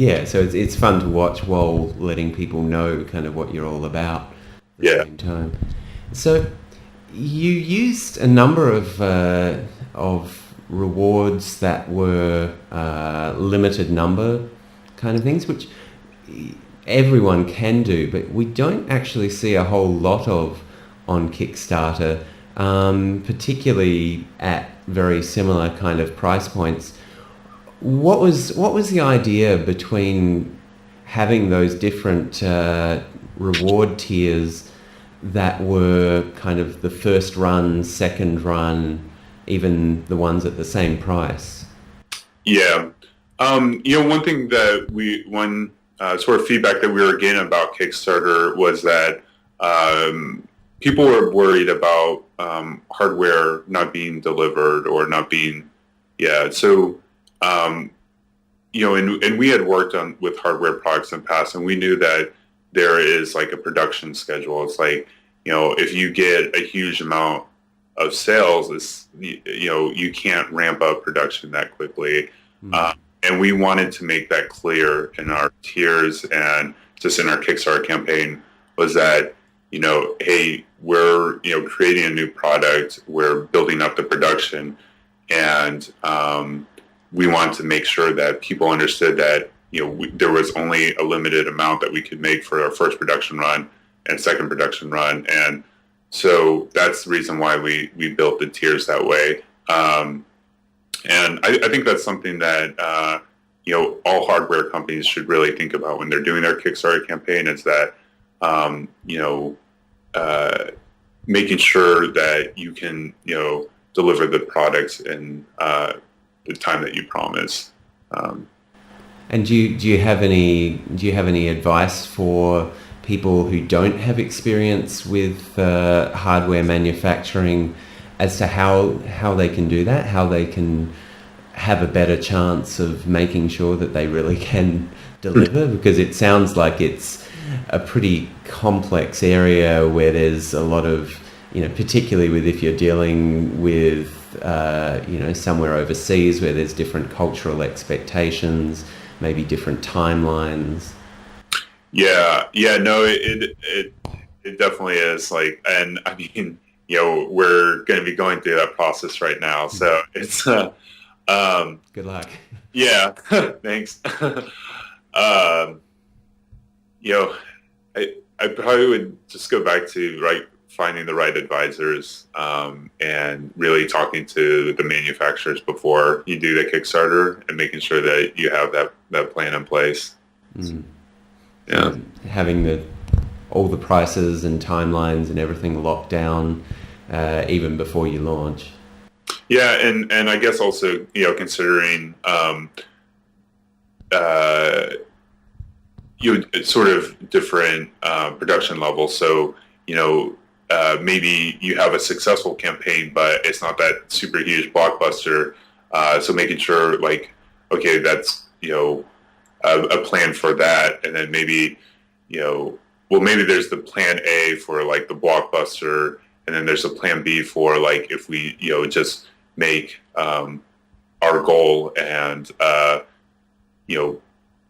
Yeah, so it's fun to watch while letting people know kind of what you're all about at the same time. So you used a number of rewards that were limited number kind of things, which everyone can do, but we don't actually see a whole lot of on Kickstarter, particularly at very similar kind of price points. What was the idea between having those different reward tiers that were kind of the first run, second run, even the ones at the same price? Yeah. One thing that one sort of feedback that we were getting about Kickstarter was that people were worried about hardware not being delivered or not being, So, and we had worked with hardware products in the past, and we knew that there is like a production schedule. It's like, if you get a huge amount of sales, you can't ramp up production that quickly. And we wanted to make that clear in our tiers and just in our Kickstarter campaign was that, hey, we're, creating a new product, we're building up the production, and we wanted to make sure that people understood that, there was only a limited amount that we could make for our first production run and second production run. And so that's the reason why we built the tiers that way. And I think that's something that, all hardware companies should really think about when they're doing their Kickstarter campaign is that, making sure that you can, deliver the products in the time that you promise. And do you have any advice for people who don't have experience with hardware manufacturing as to how they can do that, how they can have a better chance of making sure that they really can deliver? Because it sounds like it's a pretty complex area where there's a lot of, particularly with if you're dealing with, somewhere overseas where there's different cultural expectations, maybe different timelines. No, it definitely is like, and I mean, we're going to be going through that process right now. So it's, good luck. Yeah. Thanks. I probably would just go back to finding the right advisors, and really talking to the manufacturers before you do the Kickstarter and making sure that you have that plan in place. Yeah. Having all the prices and timelines and everything locked down, even before you launch. Yeah, and I guess also, considering sort of different production levels. So, maybe you have a successful campaign, but it's not that super huge blockbuster. So making sure, okay, that's, a plan for that. And then maybe, maybe there's the plan A for the blockbuster, and then there's a plan B for if we, just make our goal and,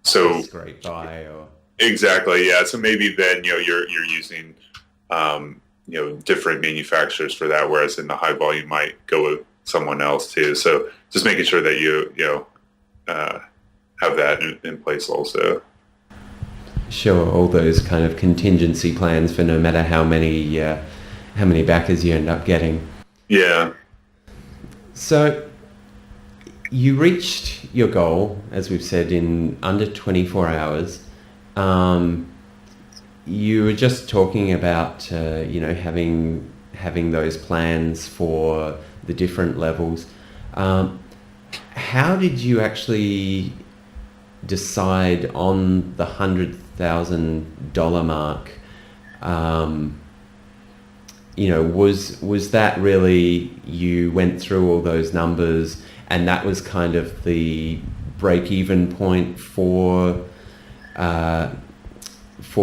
so great buy or exactly. Yeah. So maybe then, you're using, different manufacturers for that, whereas in the high volume might go with someone else too. So just making sure that you have that in place also. Sure. All those kind of contingency plans for no matter how many backers you end up getting. Yeah. So you reached your goal, as we've said, in under 24 hours. You were just talking about, having those plans for the different levels. How did you actually decide on the $100,000 mark? Was that really, you went through all those numbers and that was kind of the break-even point for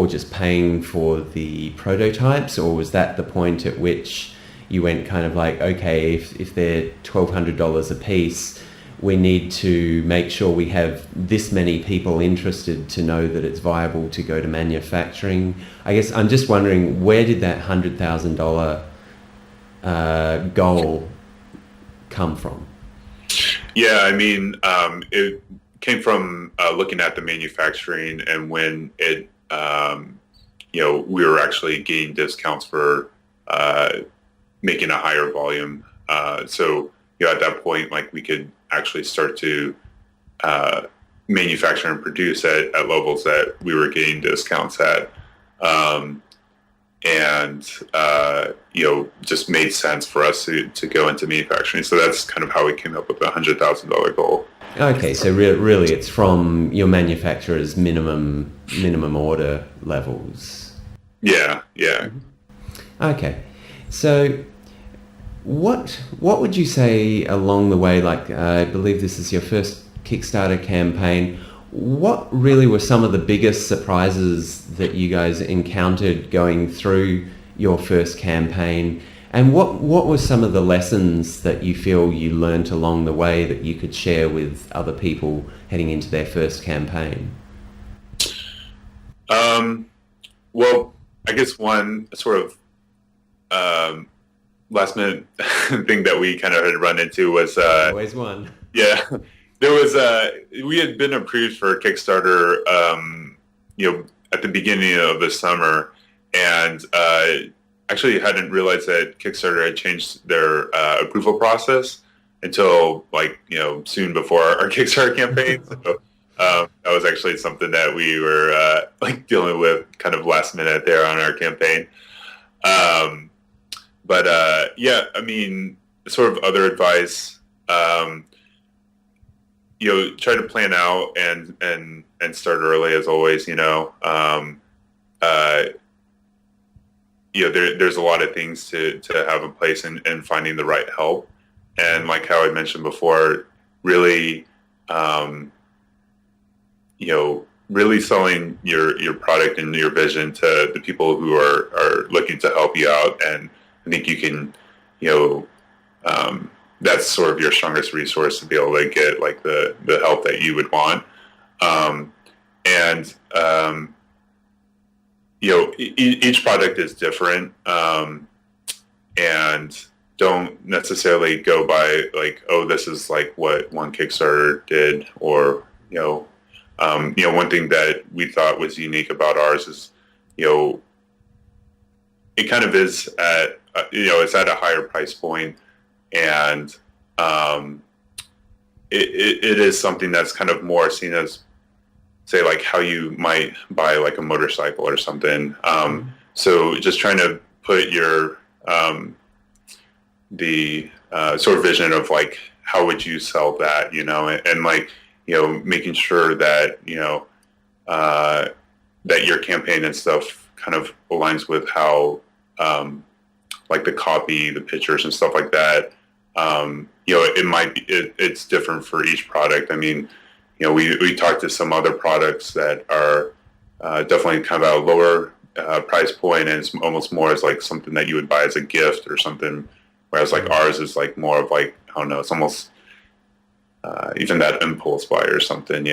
just paying for the prototypes, or was that the point at which you went kind of okay, if they're $1,200 a piece, we need to make sure we have this many people interested to know that it's viable to go to manufacturing. I guess I'm just wondering, where did that $100,000 goal come from? Yeah, I mean, it came from looking at the manufacturing, and when it, we were actually getting discounts for making a higher volume. So, at that point, like, we could actually start to manufacture and produce at levels that we were getting discounts at. Just made sense for us to go into manufacturing. So that's kind of how we came up with the $100,000 goal. Okay, so really it's from your manufacturer's minimum order levels. Yeah. Okay, so what would you say along the way, like I believe this is your first Kickstarter campaign, what really were some of the biggest surprises that you guys encountered going through your first campaign? And what were some of the lessons that you feel you learnt along the way that you could share with other people heading into their first campaign? Well, I guess one sort of last minute thing that we kind of had run into was always one. Yeah. There was we had been approved for Kickstarter, at the beginning of the summer, and actually hadn't realized that Kickstarter had changed their approval process until soon before our Kickstarter campaign. So that was actually something that we were dealing with kind of last minute there on our campaign. I mean, sort of other advice. Try to plan out and start early as always. There's a lot of things to have in place and finding the right help. And like how I mentioned before, really, really selling your product and your vision to the people who are looking to help you out. And I think you can, that's sort of your strongest resource to be able to get the help that you would want. Each product is different, and don't necessarily go by this is what one Kickstarter did, or one thing that we thought was unique about ours is it kind of is at it's at a higher price point. And it is something that's kind of more seen as, say, how you might buy a motorcycle or something. So just trying to put your the sort of vision of how would you sell that, and making sure that that your campaign and stuff kind of aligns with how the copy, the pictures and stuff like that. It might be, it's different for each product. I mean, we talked to some other products that are definitely kind of at a lower price point, and it's almost more as something that you would buy as a gift or something, whereas ours is more of I don't know, it's almost even that impulse buy or something,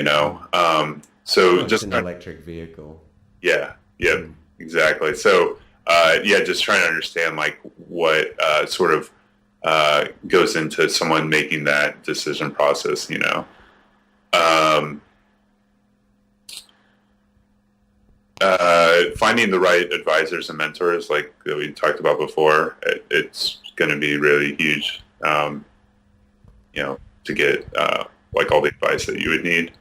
so like just an electric vehicle. Yeah, exactly. So just trying to understand what sort of goes into someone making that decision process, finding the right advisors and mentors that we talked about before, it's going to be really huge, to get all the advice that you would need.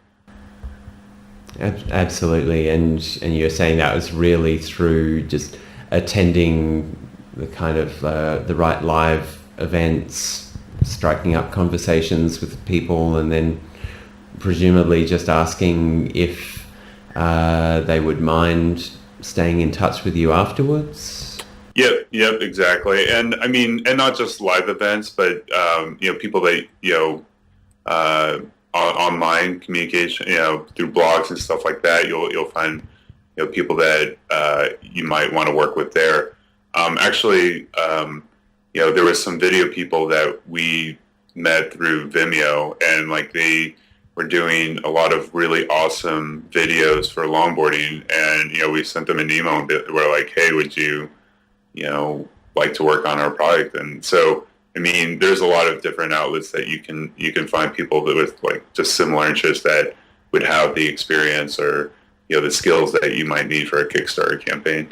Absolutely. And you're saying that was really through just attending the kind of the right live events, striking up conversations with people, and then presumably just asking if they would mind staying in touch with you afterwards. Yep, exactly. And I mean, and not just live events, but people that online communication, through blogs and stuff like that. You'll find people that you might want to work with there. There was some video people that we met through Vimeo, and like they were doing a lot of really awesome videos for longboarding, and we sent them an email and we're like, hey, would you like to work on our product? And so I mean, there's a lot of different outlets that you can find people that with like just similar interests that would have the experience or the skills that you might need for a Kickstarter campaign.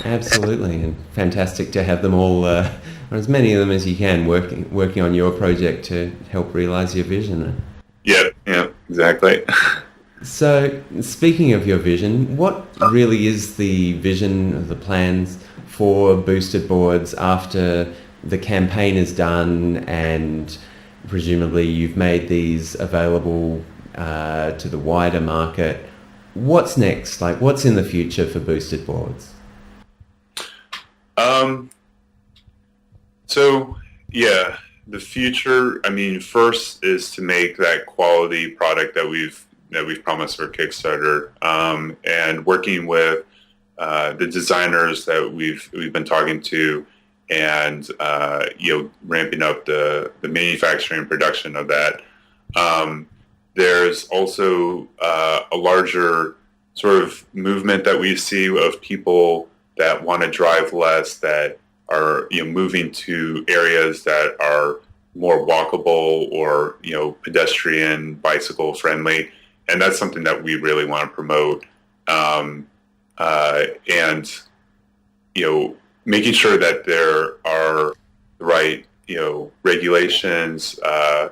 Absolutely, and fantastic to have them all, or as many of them as you can, working on your project to help realize your vision. Yeah, exactly. So, speaking of your vision, what really is the vision of the plans for Boosted Boards after the campaign is done and presumably you've made these available to the wider market? What's next? Like, what's in the future for Boosted Boards? So yeah, the future, I mean, first is to make that quality product that we've promised for Kickstarter, and working with the designers that we've been talking to, and ramping up the manufacturing and production of that. There's also a larger sort of movement that we see of people that want to drive less, that are moving to areas that are more walkable or pedestrian, bicycle friendly, and that's something that we really want to promote. And making sure that there are the right regulations,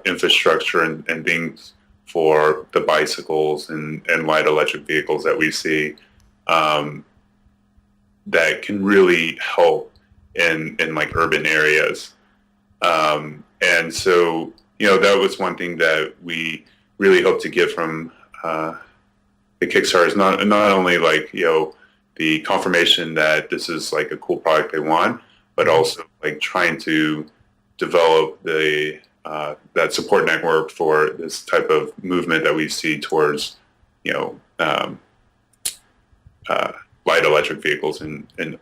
infrastructure, and things for the bicycles and light electric vehicles that we see, that can really help in like urban areas. And so, that was one thing that we really hope to get from the Kickstarter, is not only like, the confirmation that this is like a cool product they want, but also like trying to develop the that support network for this type of movement that we see towards, light electric vehicles in